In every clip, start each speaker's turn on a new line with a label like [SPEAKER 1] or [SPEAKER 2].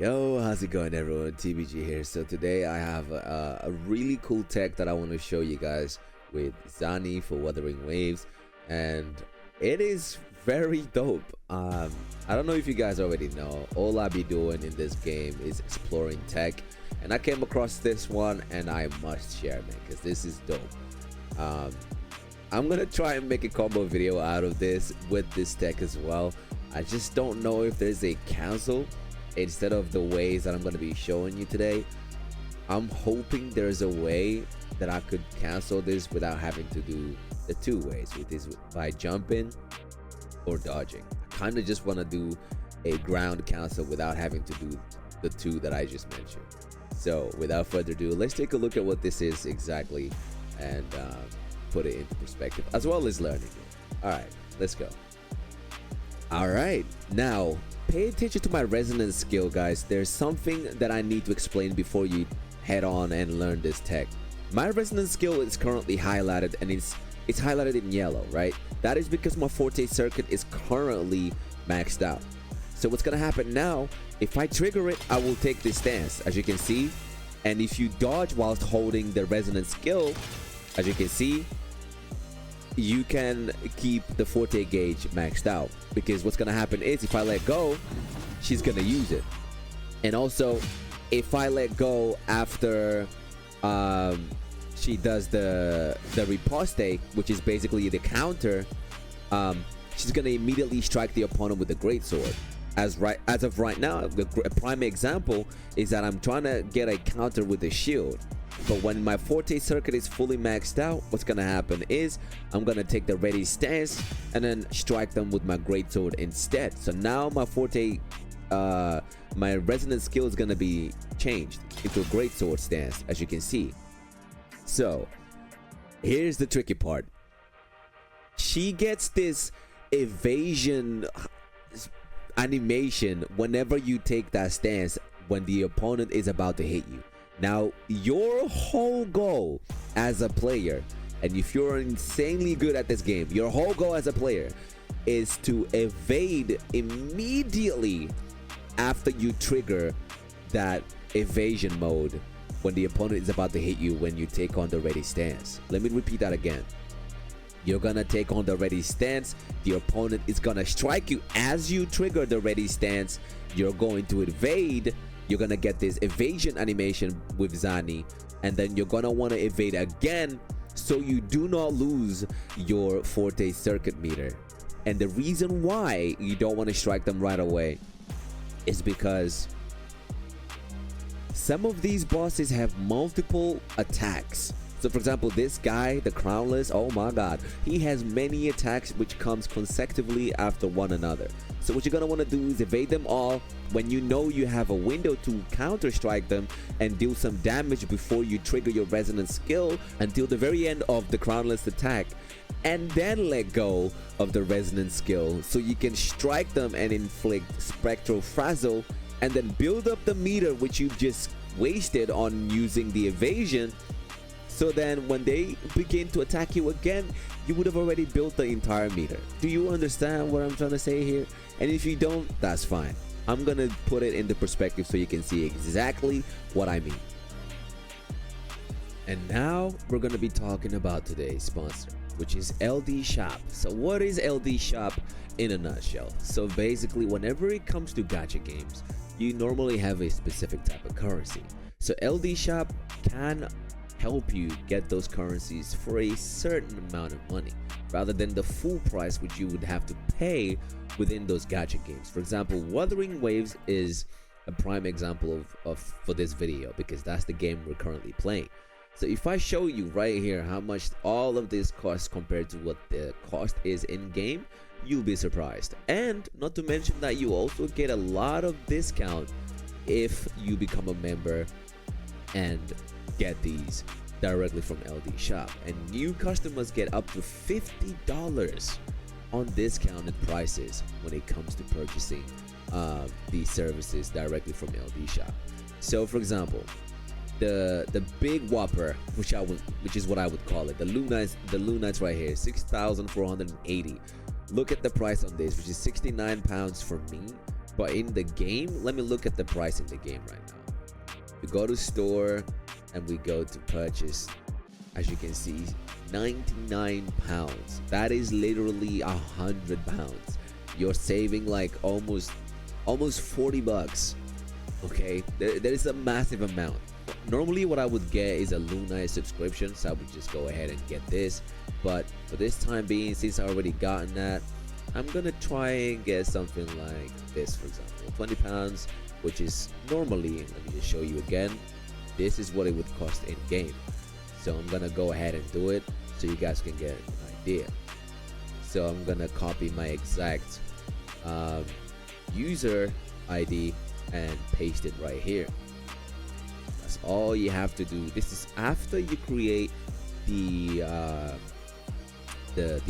[SPEAKER 1] Yo, how's it going everyone? TBG here. So today I have a really cool tech that I want to show you guys with Zani for Wuthering Waves, and it is very dope. I don't know if you guys already know, all I be doing in this game is exploring tech, and I came across this one and I must share, man, because this is dope. I'm gonna try and make a combo video out of this with this tech as well. I just don't know if there's a cancel instead of the ways that I'm going to be showing you today. I'm hoping there's a way that I could cancel this without having to do the two ways, which is by jumping or dodging. I kind of just want to do a ground cancel without having to do the two that I just mentioned. So without further ado, let's take a look at what this is exactly and put it into perspective, as well as learning it. All right, let's go. All right, now pay attention to my resonance skill, guys. There's something that I need to explain before you head on and learn this tech. My resonance skill is currently highlighted, and it's highlighted in yellow, right? That is because my forte circuit is currently maxed out. So what's gonna happen now, if I trigger it, I will take this stance, as you can see. And if you dodge whilst holding the resonance skill, as you can see, you can keep the forte gauge maxed out, because what's gonna happen is if I let go, she's gonna use it. And also if I let go after she does the riposte, which is basically the counter, she's gonna immediately strike the opponent with the greatsword. As of right now, a prime example is that I'm trying to get a counter with the shield. But when my forte circuit is fully maxed out, what's gonna happen is I'm gonna take the ready stance and then strike them with my greatsword instead. So now my forte, my resonance skill is gonna be changed into a greatsword stance, as you can see. So here's the tricky part. She gets this evasion animation whenever you take that stance when the opponent is about to hit you. Now, your whole goal as a player, and if you're insanely good at this game, your whole goal as a player is to evade immediately after you trigger that evasion mode when the opponent is about to hit you when you take on the ready stance. Let me repeat that again. You're gonna take on the ready stance. The opponent is gonna strike you as you trigger the ready stance. You're going to evade. You're gonna get this evasion animation with Zani, and then you're gonna want to evade again so you do not lose your forte circuit meter. And the reason why you don't want to strike them right away is because some of these bosses have multiple attacks. So for example, this guy, the crownless, oh my god, he has many attacks which comes consecutively after one another. So what you're gonna want to do is evade them all when you know you have a window to counter strike them and deal some damage before you trigger your resonance skill until the very end of the crownless attack, and then let go of the resonance skill so you can strike them and inflict spectral frazzle, and then build up the meter which you've just wasted on using the evasion. So then when they begin to attack you again, you would have already built the entire meter. Do you understand what I'm trying to say here? And if you don't, that's fine. I'm gonna put it into perspective so you can see exactly what I mean. And now we're gonna be talking about today's sponsor, which is LD Shop. So what is LD Shop in a nutshell? So basically, whenever it comes to gacha games, you normally have a specific type of currency. So LD Shop can help you get those currencies for a certain amount of money rather than the full price which you would have to pay within those gacha games. For example, Wuthering Waves is a prime example of for this video, because that's the game we're currently playing. So if I show you right here how much all of this costs compared to what the cost is in game, you'll be surprised. And not to mention that you also get a lot of discount if you become a member and get these directly from LD Shop. And new customers get up to $50 on discounted prices when it comes to purchasing these services directly from LD Shop. So for example, the big whopper, which is what I would call it, the Lunites right here, 6,480. Look at the price on this, which is £69 for me, But in the game, let me look at the price in the game right now. We go to store and we go to purchase. As you can see, 99 pounds. That is literally 100 pounds. You're saving like almost 40 bucks. Okay, there is a massive amount. Normally what I would get is a Luna subscription, so I would just go ahead and get this. But for this time being, since I already gotten that, I'm gonna try and get something like this, for example, 20 pounds, which is normally, let me just show you again, this is what it would cost in game. So I'm gonna go ahead and do it so you guys can get an idea. So I'm gonna copy my exact user ID and paste it right here. That's all you have to do. This is after you create the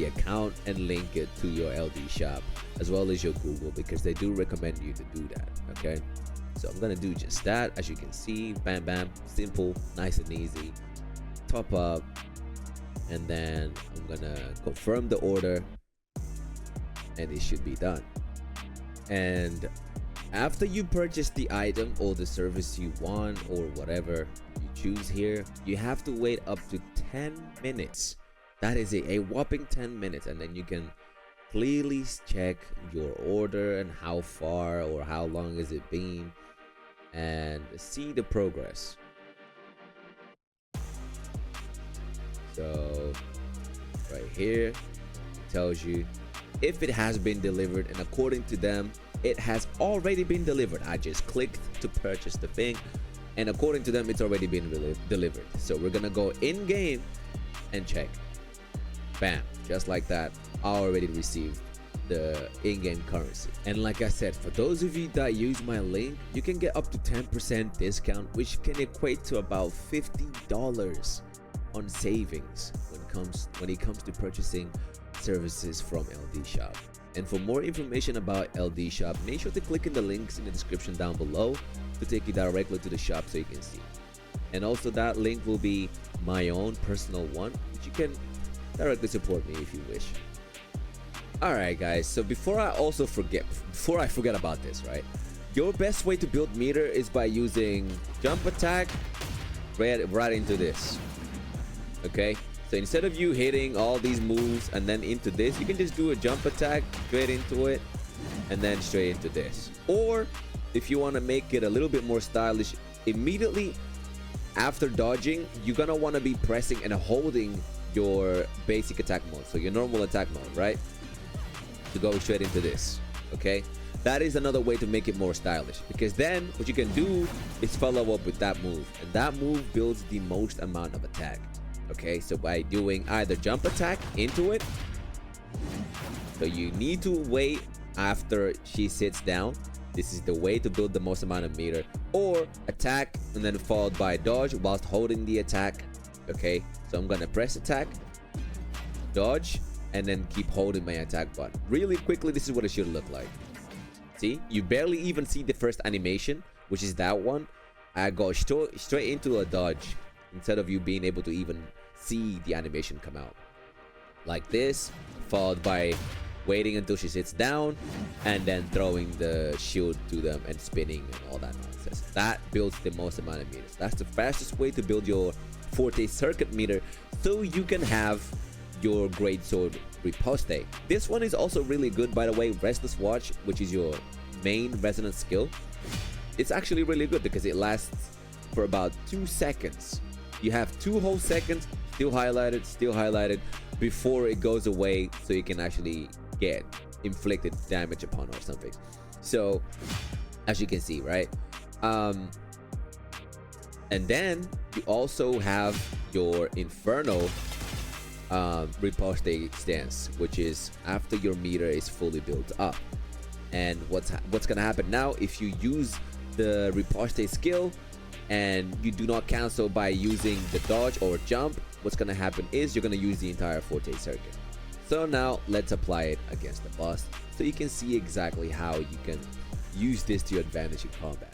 [SPEAKER 1] account and link it to your LD shop as well as your Google, because they do recommend you to do that. Okay, so I'm gonna do just that. As you can see, bam bam, simple, nice and easy. Top up, and then I'm gonna confirm the order and it should be done. And after you purchase the item or the service you want or whatever you choose here, you have to wait up to 10 minutes. That is a whopping 10 minutes, and then you can clearly check your order and how far or how long has it been and see the progress. So right here it tells you if it has been delivered, and according to them it has already been delivered. I just clicked to purchase the thing, and according to them it's already been delivered. So we're gonna go in game and check. Bam, just like that, I already received the in-game currency. And like I said, for those of you that use my link, you can get up to 10% discount, which can equate to about $50 on savings when it comes to purchasing services from LD Shop. And for more information about LD Shop, make sure to click in the links in the description down below to take you directly to the shop so you can see. And also that link will be my own personal one, which you can directly support me if you wish. Alright guys, so before I forget about this, right? Your best way to build meter is by using jump attack right into this. Okay, so instead of you hitting all these moves and then into this, you can just do a jump attack straight into it and then straight into this. Or if you want to make it a little bit more stylish, immediately after dodging, you're gonna want to be pressing and holding your basic attack mode, so your normal attack mode, right, to go straight into this. Okay, that is another way to make it more stylish, because then what you can do is follow up with that move, and that move builds the most amount of attack. Okay, so by doing either jump attack into it, so you need to wait after she sits down, this is the way to build the most amount of meter, or attack and then followed by dodge whilst holding the attack. Okay, so I'm gonna press attack, dodge, and then keep holding my attack button. Really quickly, this is what it should look like. See, you barely even see the first animation, which is that one. I go straight into a dodge instead of you being able to even see the animation come out. Like this, followed by waiting until she sits down and then throwing the shield to them and spinning and all that nonsense. That builds the most amount of meters. That's the fastest way to build your forte circuit meter, so you can have your great sword riposte. This one is also really good, by the way. Restless Watch, which is your main resonance skill, it's actually really good because it lasts for about 2 seconds. You have 2 whole seconds still highlighted before it goes away, so you can actually get inflicted damage upon or something. So as you can see, right, and then you also have your Inferno riposte stance, which is after your meter is fully built up. And what's gonna happen now if you use the riposte skill and you do not cancel by using the dodge or jump, what's gonna happen is you're gonna use the entire forte circuit. So now let's apply it against the boss so you can see exactly how you can use this to your advantage in combat.